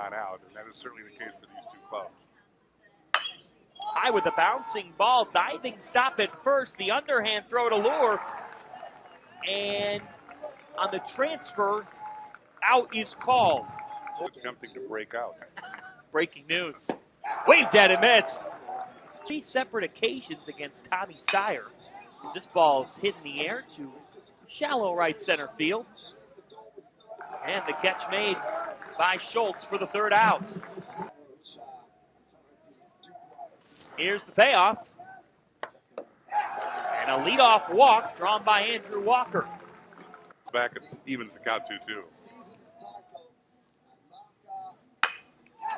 on out, and that is certainly the case for these two clubs. High with the bouncing ball, diving stop at first, the underhand throw to Lure, and on the transfer, out is called. Attempting to break out. Breaking news. Waved at and missed. 3 separate occasions against Tommy Sire. As this ball's hit in the air to shallow right center field. And the catch made by Schultz for the third out. Here's the payoff. And a leadoff walk drawn by Andrew Walker. It's back and evens the count 2-2.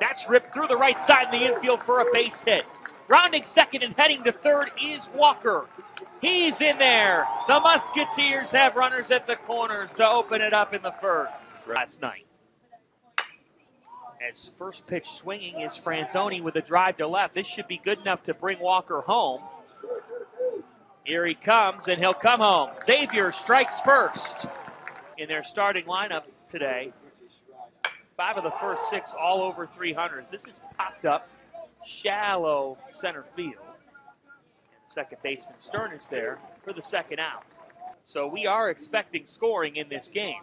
That's ripped through the right side in the infield for a base hit. Rounding second and heading to third is Walker. He's in there. The Musketeers have runners at the corners to open it up in the first last night. As first pitch swinging is Franzoni with a drive to left. This should be good enough to bring Walker home. Here he comes, and he'll come home. Xavier strikes first in their starting lineup today. 5 of the first 6 all over 300s. This is popped up shallow center field. And second baseman Stern is there for the second out. So we are expecting scoring in this game.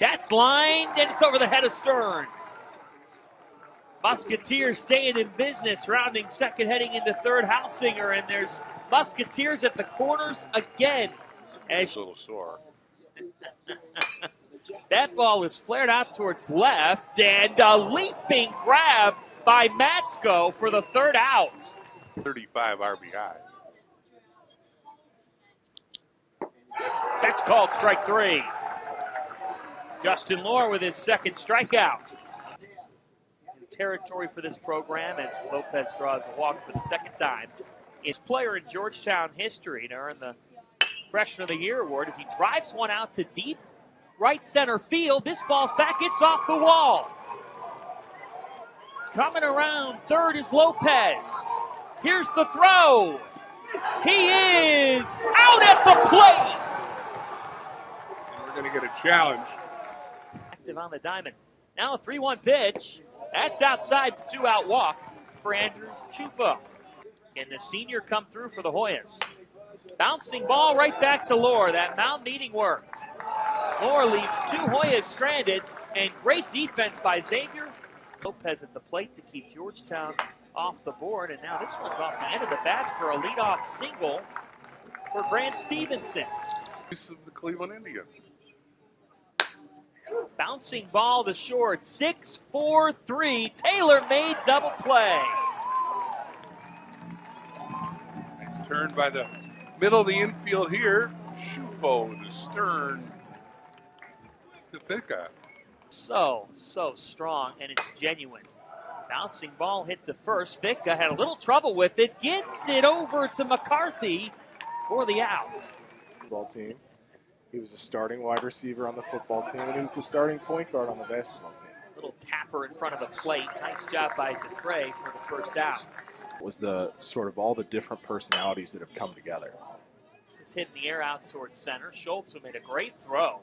That's lined, and it's over the head of Stern. Musketeers staying in business, rounding second, heading into third. Hausinger, and there's Musketeers at the corners again. As A little sore. that ball is flared out towards left, and a leaping grab by Matsko for the third out. 35 RBI. That's called strike 3. Justin Lohr with his second strikeout. New territory for this program as Lopez draws a walk for the second time. His player in Georgetown history to earn the Freshman of the Year award as he drives one out to deep right center field. This ball's back, it's off the wall. Coming around third is Lopez. Here's the throw. He is out at the plate. And we're going to get a challenge. Active on the diamond. Now a 3-1 pitch. That's outside the 2-out walk for Andrew Chufo. Can the senior come through for the Hoyas? Bouncing ball right back to Lohr. That mound meeting worked. Lohr leaves 2 Hoyas stranded, and great defense by Xavier. Lopez at the plate to keep Georgetown off the board, and now this one's off the end of the bat for a leadoff single for Grant Stevenson. This is the Cleveland Indians. Bouncing ball to short, 6-4-3. Taylor made double play. It's turned by the middle of the infield here. Chufo to Stern to Pickup. So strong, and it's genuine. Bouncing ball hit to first. Vicka had a little trouble with it. Gets it over to McCarthy for the out. Football team. He was a starting wide receiver on the football team, and he was the starting point guard on the basketball team. Little tapper in front of the plate. Nice job by Dupre for the first out. It was the sort of all the different personalities that have come together. This is hit in the air out towards center. Schultz, who made a great throw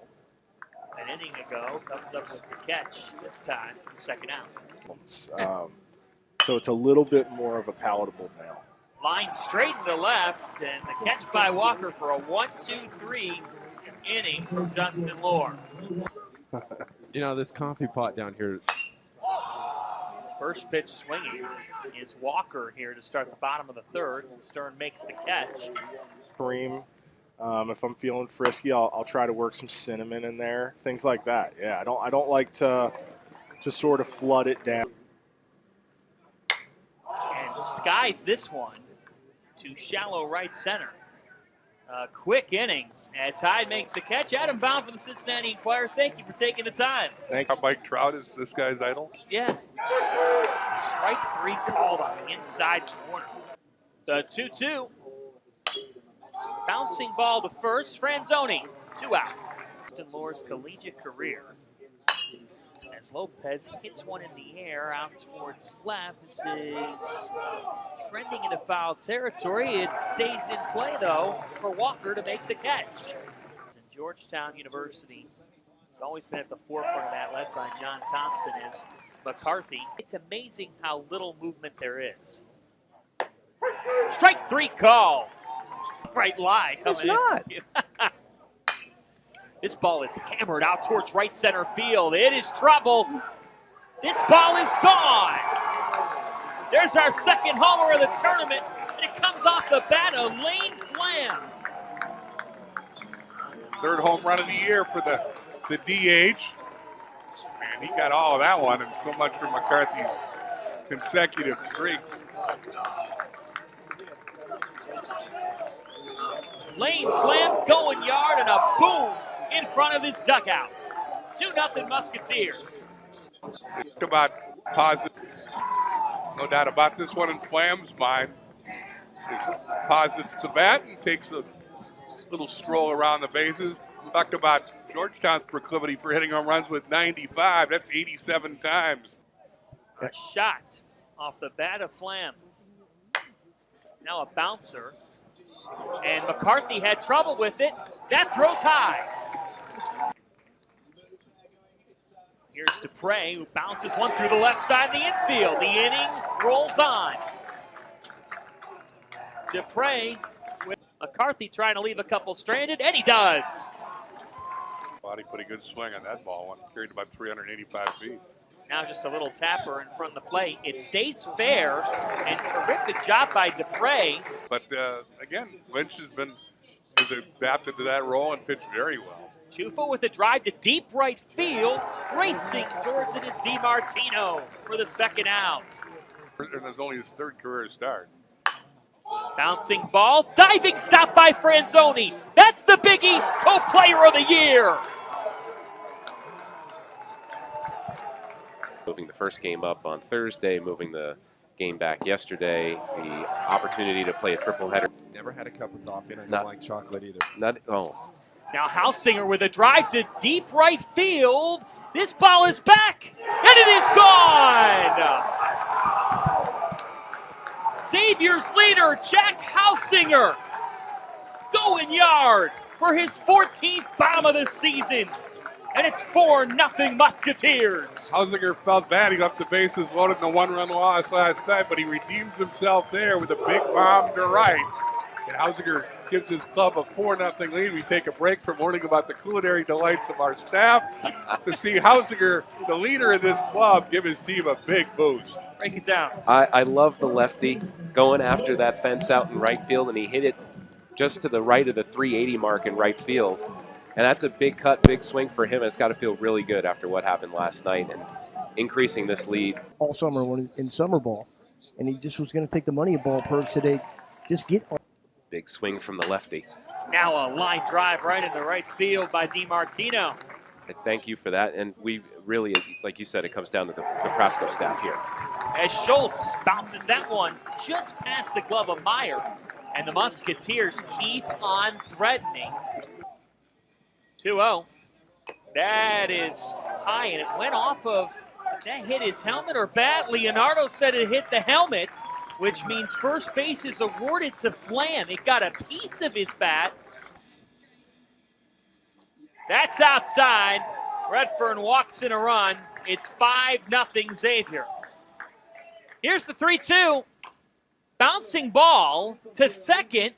an inning ago, comes up with the catch this time for the second out. So it's a little bit more of a palatable now. Line straight to left, and the catch by Walker for a 1-2-3 inning from Justin Lohr. You know, this coffee pot down here. First pitch swinging is Walker here to start the bottom of the third. Stern makes the catch. Cream. If I'm feeling frisky, I'll try to work some cinnamon in there, things like that. Yeah, I don't like to sort of flood it down. And skies this one to shallow right center. A quick inning as Hyde makes the catch. Adam Baum from the Cincinnati Enquirer. Thank you for taking the time. Thank you. Mike Trout is this guy's idol. Yeah. Strike 3 called on the inside corner. The 2-2. Bouncing ball to first. Franzoni, 2 out. Justin Lohr's collegiate career. As Lopez hits one in the air out towards left. This is trending into foul territory. It stays in play, though, for Walker to make the catch. And Georgetown University has always been at the forefront of that, led by John Thompson, as McCarthy. It's amazing how little movement there is. Strike 3 call. Right lie coming It's not. in. This ball is hammered out towards right center field. It is trouble. This ball is gone. There's our second homer of the tournament, and it comes off the bat of Lane Flam. Third home run of the year for the DH. And he got all of that one, and so much for McCarthy's consecutive streaks. Lane Flam going yard and a boom in front of his dugout. 2-0 Musketeers. Think about positive. No doubt about this one in Flam's mind. He posits the bat and takes a little stroll around the bases. Talked about Georgetown's proclivity for hitting home runs with 95. That's 87 times. A shot off the bat of Flam. Now a bouncer. And McCarthy had trouble with it. That throws high. Here's Dupre, who bounces one through the left side of the infield. The inning rolls on. Dupre with McCarthy trying to leave a couple stranded, and he does. Body put a good swing on that ball. One carried about 385 feet. Now just a little tapper in front of the plate. It stays fair, and terrific job by Dupre. But again, Lynch has adapted to that role and pitched very well. Chufo with a drive to deep right field. Racing towards it is DiMartino for the second out. And it's only his third career start. Bouncing ball, diving stop by Franzoni. That's the Big East Co-Player of the Year. Moving the first game up on Thursday, moving the game back yesterday, the opportunity to play a tripleheader. Never had a cup of coffee, and I don't Not- like chocolate either. Now Hausinger with a drive to deep right field. This ball is back, and it is gone. Xavier's leader, Jack Hausinger, going yard for his 14th bomb of the season. And it's 4-0 Musketeers. Hausinger felt bad. He left the bases loaded in a one-run loss last night, but he redeems himself there with a big bomb to right. And Hausinger gives his club a 4-0 lead. We take a break from learning about the culinary delights of our staff to see Hausinger, the leader of this club, give his team a big boost. Break it down. I love the lefty going after that fence out in right field, and he hit it just to the right of the 380 mark in right field. And that's a big cut, big swing for him. It's got to feel really good after what happened last night and increasing this lead. All summer when in summer ball, and he just was going to take the money ball perks today. Just get. Big swing from the lefty. Now a line drive right in the right field by DiMartino. I thank you for that. And we really, like you said, it comes down to the Prasco staff here. As Schultz bounces that one just past the glove of Meyer. And the Musketeers keep on threatening. 2-0. That is high, and it went off of, did that hit his helmet or bat? Leonardo said it hit the helmet, which means first base is awarded to Flam. It got a piece of his bat. That's outside. Redfern walks in a run. It's 5-0 Xavier. Here's the 3-2. Bouncing ball to second.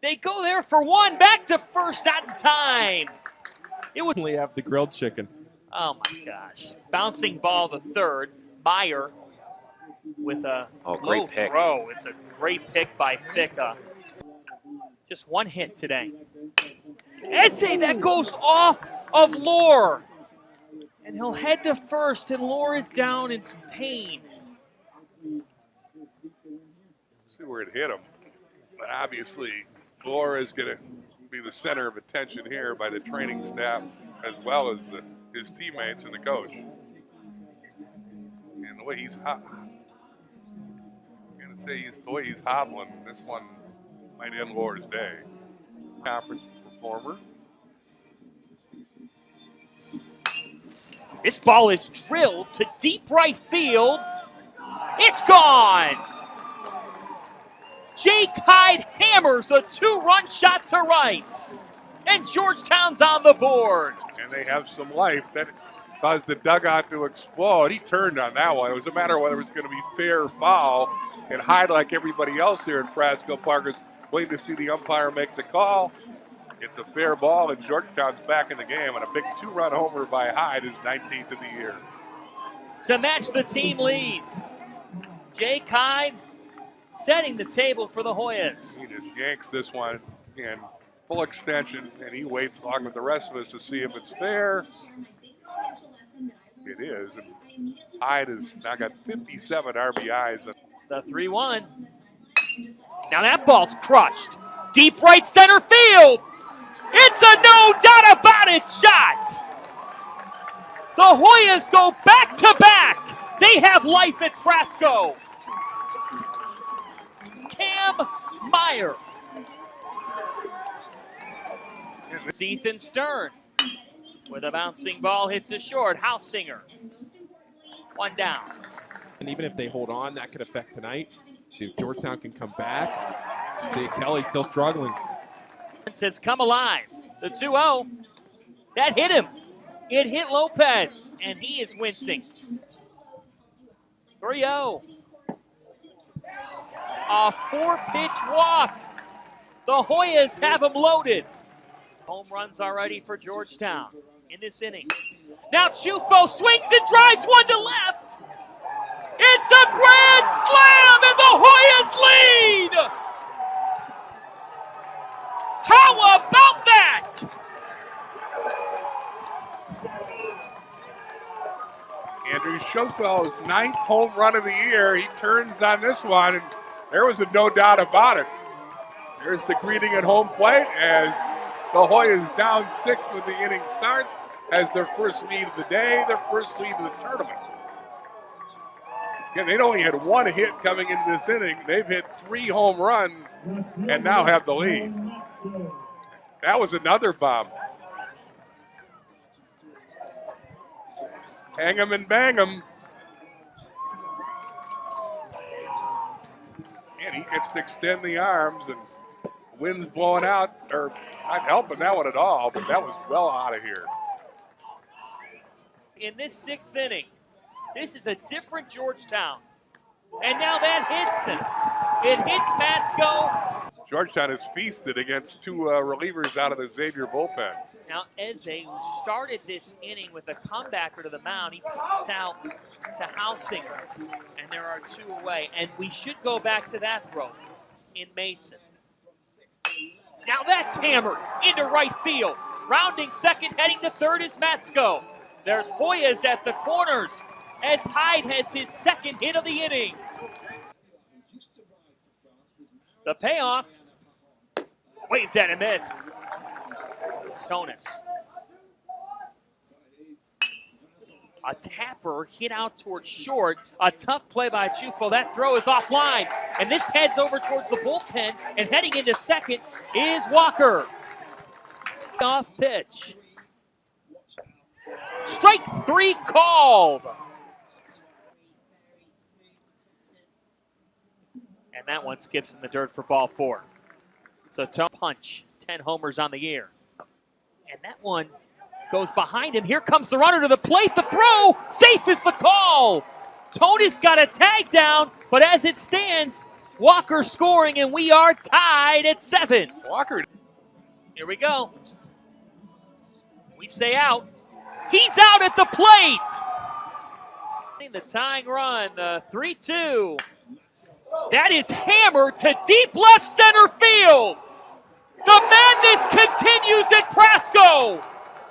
They go there for one. Back to first, not in time. It would Only have the grilled chicken. Oh my gosh. Bouncing ball to third. Meyer with a Great low pick. throw. It's a great pick by Thicka. Just one hit today. Essay that goes off of Lore. And he'll head to first, and Lore is down in some pain. See where it hit him. But obviously, Laura is going to be the center of attention here by the training staff as well as his teammates and the coach. And the way he's the way he's hobbling, this one might end Laura's day. Conference performer. This ball is drilled to deep right field. It's gone. Jake Hyde hammers a 2-run shot to right. And Georgetown's on the board. And they have some life. That caused the dugout to explode. He turned on that one. It was a matter of whether it was going to be fair or foul. And Hyde, like everybody else here at Prasco Park, is waiting to see the umpire make the call. It's a fair ball, and Georgetown's back in the game. And a big 2-run homer by Hyde, his 19th of the year. To match the team lead, Jake Hyde setting the table for the Hoyas. He just yanks this one in full extension, and he waits along with the rest of us to see if it's fair. It is. And Hyde has now got 57 RBIs. The 3-1. Now that ball's crushed. Deep right center field. It's a no doubt about it shot. The Hoyas go back to back. They have life at Prasco. Cam Meyer. Ethan Stern with a bouncing ball hits it short. Hausinger. One down. And even if they hold on, that could affect tonight. See if Georgetown can come back. See, Kelly's still struggling. Says come alive. The 2-0. That hit him. It hit Lopez, and he is wincing. 3-0. A 4-pitch walk. The Hoyas have him loaded. Home runs already for Georgetown in this inning. Now Chufo swings and drives one to left. It's a grand slam, and the Hoyas lead. How about that? Andrew Schofel's 9th home run of the year. He turns on this one, and there was no doubt about it. There's the greeting at home plate as the Hoyas down 6 when the inning starts, has their first lead of the day, their first lead of the tournament. Again, they'd only had 1 hit coming into this inning. They've hit 3 home runs and now have the lead. That was another bomb. Hang 'em and bang 'em. And he gets to extend the arms, and wind's blowing out, or not helping that one at all, but that was well out of here. In this 6th inning, this is a different Georgetown. And now that hits him. It hits Matsko. Georgetown has feasted against 2 relievers out of the Xavier bullpen. Now Eze, who started this inning with a comebacker to the mound, he pops out to Hausinger, and there are 2 away. And we should go back to that throw in Mason. Now that's hammered into right field. Rounding second, heading to third is Matsko. There's Hoyas at the corners as Hyde has his 2nd hit of the inning. The payoff. Waved at and missed. Tonis. A tapper hit out towards short. A tough play by Chufo. That throw is offline. And this heads over towards the bullpen. And heading into second is Walker. Off pitch. Strike 3 called. And that one skips in the dirt for ball 4. So punch, 10 homers on the year. And that one goes behind him. Here comes the runner to the plate. The throw, safe is the call. Tonis got a tag down, but as it stands, Walker scoring, and we are tied at 7. Walker. Here we go. We say out. He's out at the plate. The tying run, the 3-2. That is hammered to deep left center field. The madness continues at Prasco.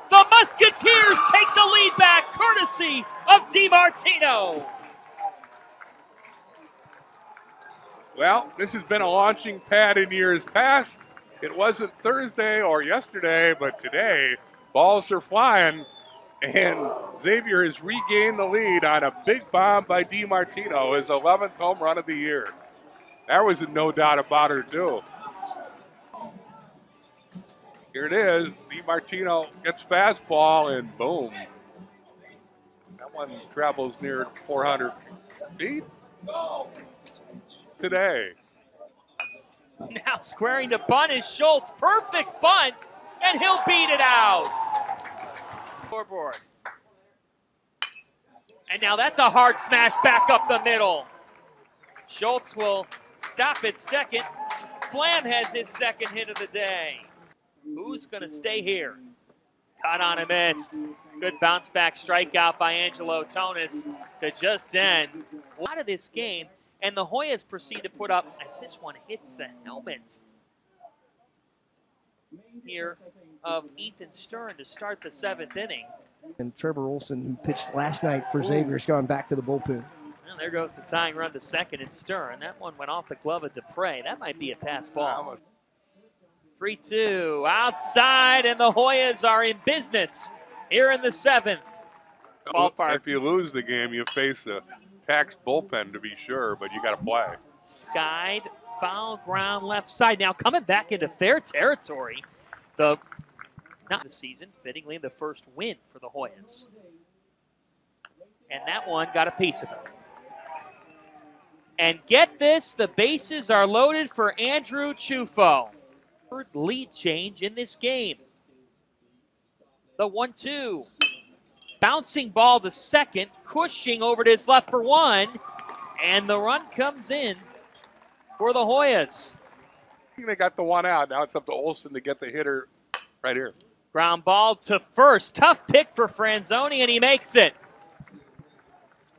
The Musketeers take the lead back, courtesy of DiMartino. Well, this has been a launching pad in years past. It wasn't Thursday or yesterday, but today, balls are flying, and Xavier has regained the lead on a big bomb by DiMartino, his 11th home run of the year. There was no doubt about it, too. Here it is. DiMartino gets fastball, and boom. That one travels near 400 feet today. Now squaring to bunt is Schultz. Perfect bunt, and he'll beat it out. Scoreboard. And now that's a hard smash back up the middle. Schultz will stop at second. Flam has his second hit of the day. Who's going to stay here? Caught on a missed. Good bounce back strikeout by Angelo Tonis to just end a lot of this game. And the Hoyas proceed to put up, as this one hits the helmet here of Ethan Stern to start the 7th inning. And Trevor Olson, who pitched last night for Xavier, has gone back to the bullpen. Well, there goes the tying run to second and Stern. That one went off the glove of Dupre. That might be a pass ball. 3-2 outside, and the Hoyas are in business here in the 7th. Ballpark. If you lose the game, you face a taxed bullpen to be sure, but you got to play. Skied, foul ground left side. Now coming back into fair territory. Not the season, fittingly the first win for the Hoyas. And that one got a piece of it. And get this, the bases are loaded for Andrew Chufo. Third lead change in this game. The 1-2. Bouncing ball to second. Cushing over to his left for one. And the run comes in for the Hoyas. They got the one out. Now it's up to Olson to get the hitter right here. Ground ball to first. Tough pick for Franzoni, and he makes it.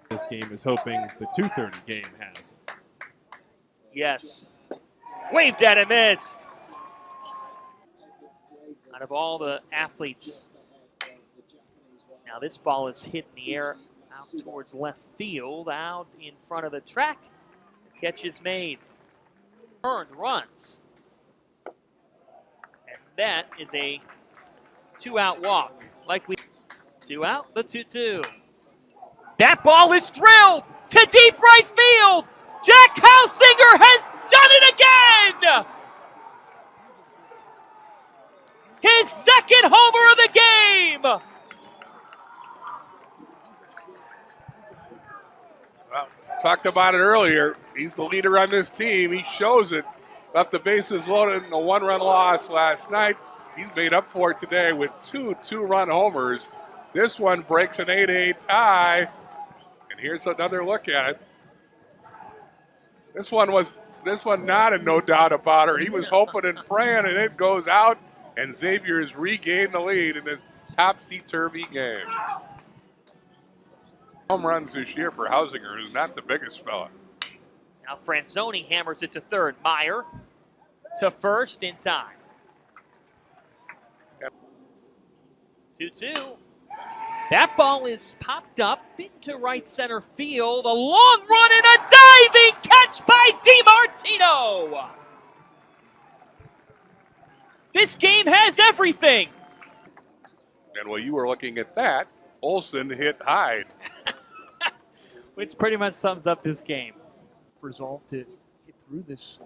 This game is hoping the 2:30 game has. Yes. Waved at and missed. Out of all the athletes. Now this ball is hit in the air out towards left field, out in front of the track. The catch is made. Earned runs. And that is a 2-out walk. 2 out, the 2-2. That ball is drilled to deep right field. Jack Hausinger has done it again. His second homer of the game. Well, talked about it earlier. He's the leader on this team. He shows it. Left the bases loaded in a 1-run loss last night. He's made up for it today with 2 2-run homers. This one breaks an 8-8 tie. And here's another look at it. This one not a no doubt about it. He was hoping and praying, and it goes out, and Xavier has regained the lead in this topsy-turvy game. Home runs this year for Hausinger, who's not the biggest fella. Now Franzoni hammers it to third. Meyer to first in time. 2-2. That ball is popped up into right center field. A long run and a diving catch by DiMartino. This game has everything. And while you were looking at that, Olson hit Hyde. Which pretty much sums up this game. Resolved to get through this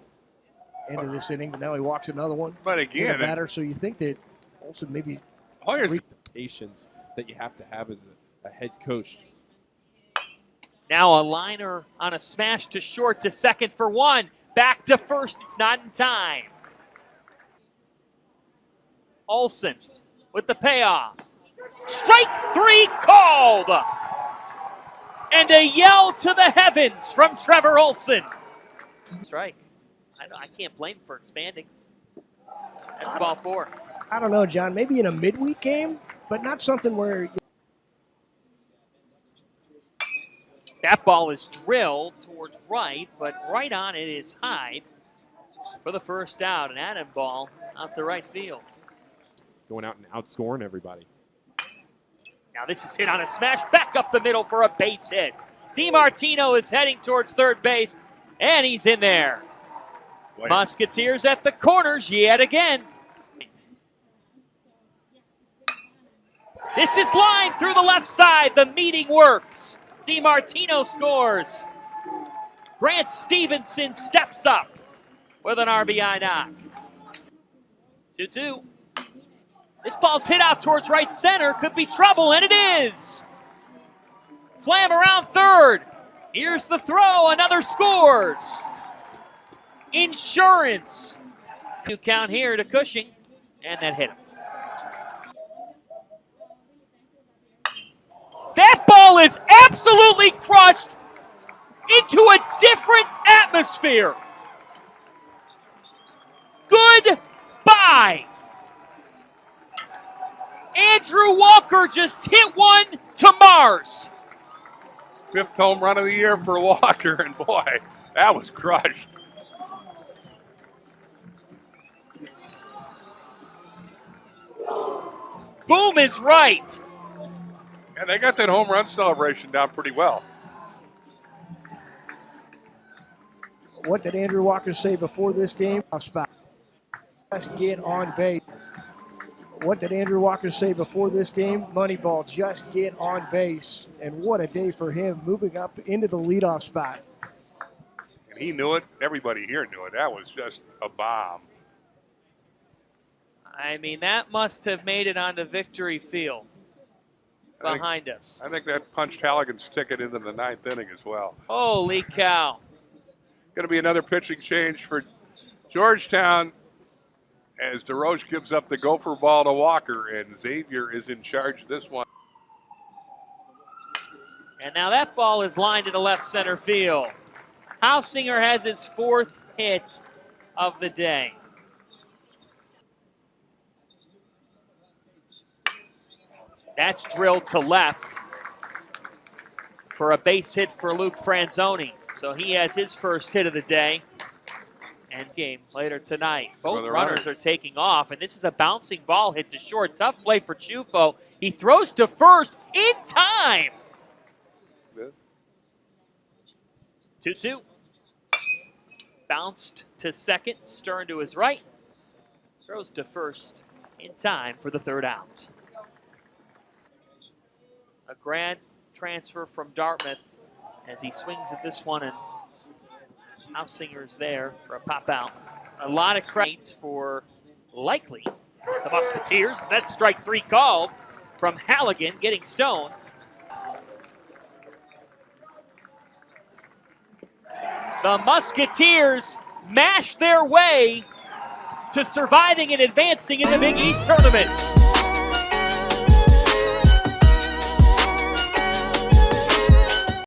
end of this inning, but now he walks another one. But again, batter, so you think that Olson maybe Hoyers, The patience that you have to have as a head coach. Now a liner on a smash to short to second for one. Back to first. It's not in time. Olson with the payoff. Strike 3 called. And a yell to the heavens from Trevor Olson. Strike. I can't blame him for expanding. That's ball 4. I don't know, John, maybe in a midweek game, but not something where... That ball is drilled towards right, but right on it is Hyde for the first out. An Adam ball out to right field. Going out and outscoring everybody. Now this is hit on a smash back up the middle for a base hit. DiMartino is heading towards third base, and he's in there. Wait. Musketeers at the corners yet again. This is lined through the left side. The meeting works. DiMartino scores. Grant Stevenson steps up with an RBI knock. 2-2. This ball's hit out towards right center. Could be trouble, and it is. Flam around third. Here's the throw. Another scores. Insurance. 2 count here to Cushing, and that hit him. That ball is absolutely crushed into a different atmosphere. Goodbye. Andrew Walker just hit one to Mars. 5th home run of the year for Walker, and boy, that was crushed. Boom is right. And they got that home run celebration down pretty well. What did Andrew Walker say before this game? Spot. Just get on base. What did Andrew Walker say before this game? Moneyball, just get on base. And what a day for him, moving up into the leadoff spot. And he knew it. Everybody here knew it. That was just a bomb. I mean, that must have made it onto Victory Field behind us. I think that punched Halligan's ticket into the 9th inning as well. Holy cow. Going to be another pitching change for Georgetown as DeRoche gives up the gopher ball to Walker, and Xavier is in charge of this one. And now that ball is lined into left center field. Hausinger has his 4th hit of the day. That's drilled to left for a base hit for Luke Franzoni. So he has his first hit of the day. And game later tonight. Both runners are taking off, and this is a bouncing ball hit to short. Tough play for Chufo. He throws to first in time. 2-2. Bounced to second. Stern to his right. Throws to first in time for the 3rd out. A grand transfer from Dartmouth as he swings at this one, and Hausinger's there for a pop out. A lot of credit for likely the Musketeers. That's strike 3 called from Halligan getting stoned. The Musketeers mash their way to surviving and advancing in the Big East tournament.